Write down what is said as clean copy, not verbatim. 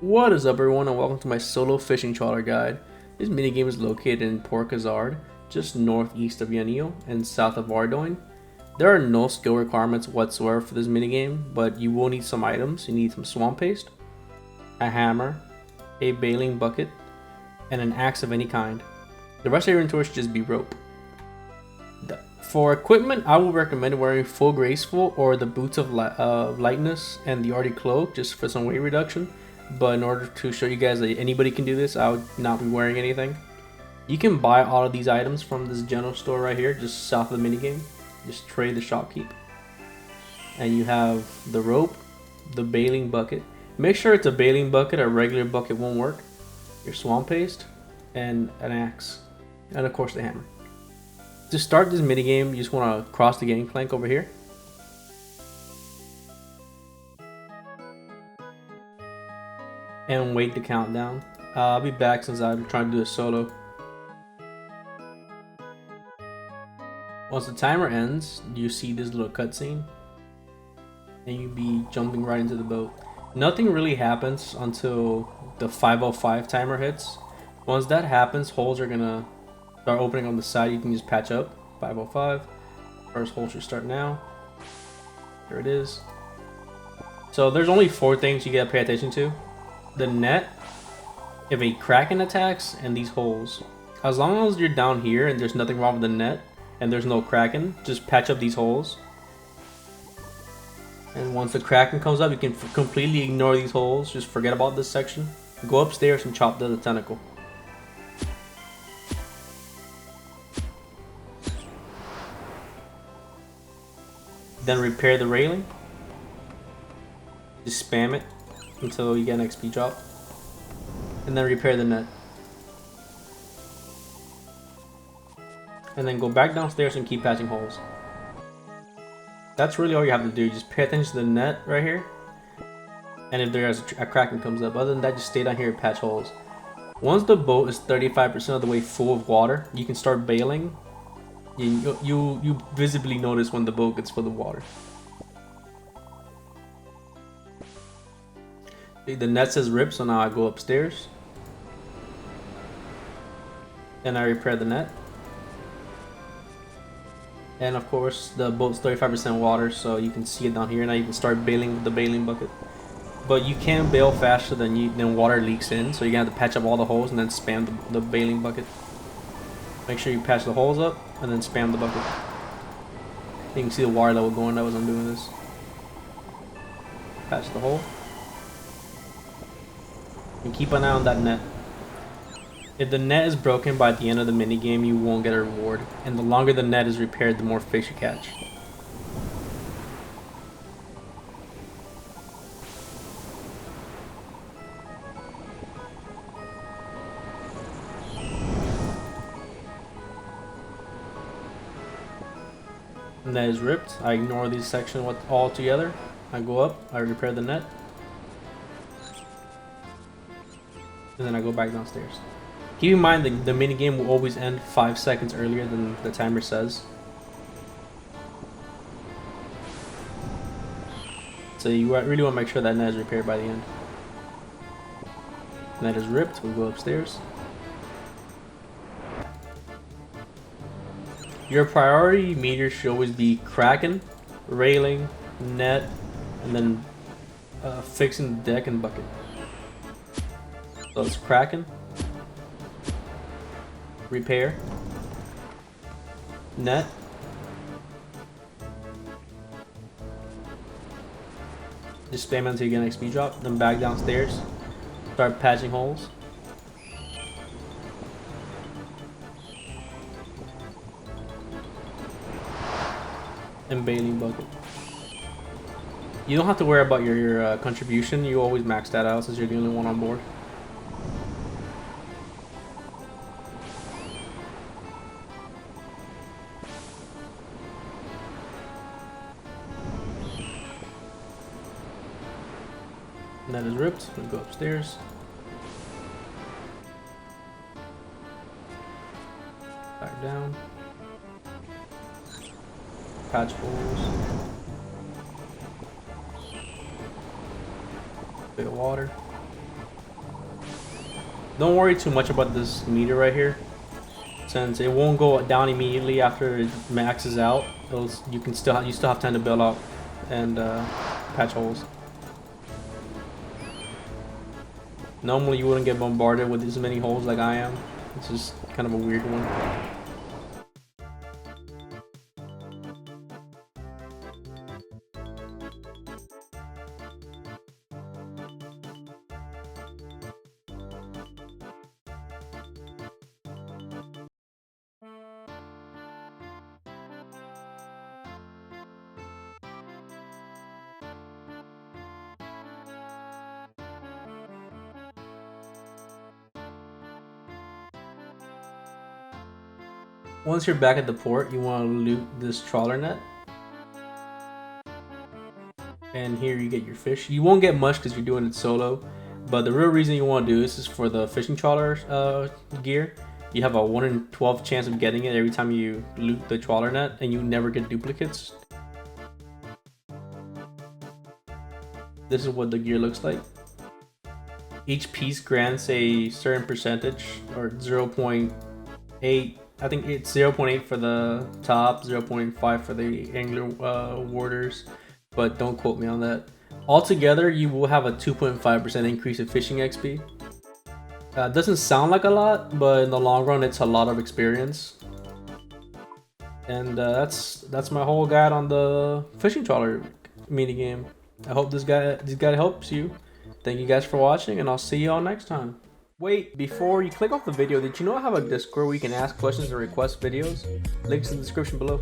What is up, everyone, and welcome to my solo fishing trawler guide. This minigame is located in Port Khazard, just northeast of Yanio and south of Ardoin. There are no skill requirements whatsoever for this minigame, but you will need some items. You need some swamp paste, a hammer, a bailing bucket, and an axe of any kind. The rest of your inventory should just be rope. For equipment, I would recommend wearing full graceful or the boots of lightness and the arctic cloak just for some weight reduction. But in order to show you guys that anybody can do this, I would not be wearing anything. You can buy all of these items from this general store right here, just south of the minigame. Just trade the shopkeep. And you have the rope, the bailing bucket. Make sure it's a bailing bucket, a regular bucket won't work. Your swamp paste, and an axe. And of course the hammer. To start this minigame, you just want to cross the gangplank over here. And wait the countdown. I'll be back since I'm trying to do a solo. Once the timer ends, you see this little cutscene, and you'll be jumping right into the boat. Nothing really happens until the 5:05 timer hits. Once that happens, holes are gonna start opening on the side. You can just patch up. 5:05. First hole should start now. There it is. So there's only 4 things you gotta pay attention to. The net, if a kraken attacks, and these holes. As long as you're down here and there's nothing wrong with the net and there's no kraken, just patch up these holes. And once the kraken comes up, you can completely ignore these holes. Just forget about this section. Go upstairs and chop the tentacle. Then repair the railing. Just spam it until you get an XP drop, and then repair the net, and then go back downstairs and keep patching holes. That's really all you have to do. Just pay attention to the net right here, and if there's a kraken comes up. Other than that, just stay down here and patch holes. Once the boat is 35% of the way full of water, you can start bailing. You visibly notice when the boat gets full of water. The net says rip, so now I go upstairs and I repair the net. And of course the boat's 35% water, so you can see it down here. Now you can start bailing with the bailing bucket, but you can't bail faster than water leaks in, so you're gonna have to patch up all the holes and then spam the bailing bucket. Make sure you patch the holes up and then spam the bucket. You can see the water level going up as I'm doing this. Patch the hole. And keep an eye on that net. If the net is broken by the end of the minigame, you won't get a reward. And the longer the net is repaired, the more fish you catch. Net is ripped. I ignore these sections altogether. I go up, I repair the net, and then I go back downstairs. Keep in mind that the minigame will always end 5 seconds earlier than the timer says. So you really want to make sure that net is repaired by the end. Net is ripped, we go upstairs. Your priority meter should always be kraken, railing, net, and then fixing the deck and bucket. So it's kraken, repair, net, just spam until you get an XP drop, then back downstairs, start patching holes. And bailing bucket. You don't have to worry about your contribution. You always max that out since you're the only one on board. Net is ripped. We go upstairs. Back down. Patch holes. Bit of water. Don't worry too much about this meter right here, since it won't go down immediately after it maxes out. You still have time to build out and patch holes. Normally you wouldn't get bombarded with as many holes like I am. It's just kind of a weird one. Once you're back at the port, you want to loot this trawler net. And here you get your fish. You won't get much because you're doing it solo, but the real reason you want to do this is for the fishing trawler gear. You have a 1 in 12 chance of getting it every time you loot the trawler net, and you never get duplicates. This is what the gear looks like. Each piece grants a certain percentage, or 0.8. I think it's 0.8 for the top, 0.5 for the angler warders, but don't quote me on that. Altogether, you will have a 2.5% increase in fishing XP. Doesn't sound like a lot, but in the long run, it's a lot of experience. And that's my whole guide on the fishing trawler minigame. I hope this guide helps you. Thank you guys for watching, and I'll see you all next time. Wait, before you click off the video, did you know I have a Discord where you can ask questions and request videos? Links in the description below.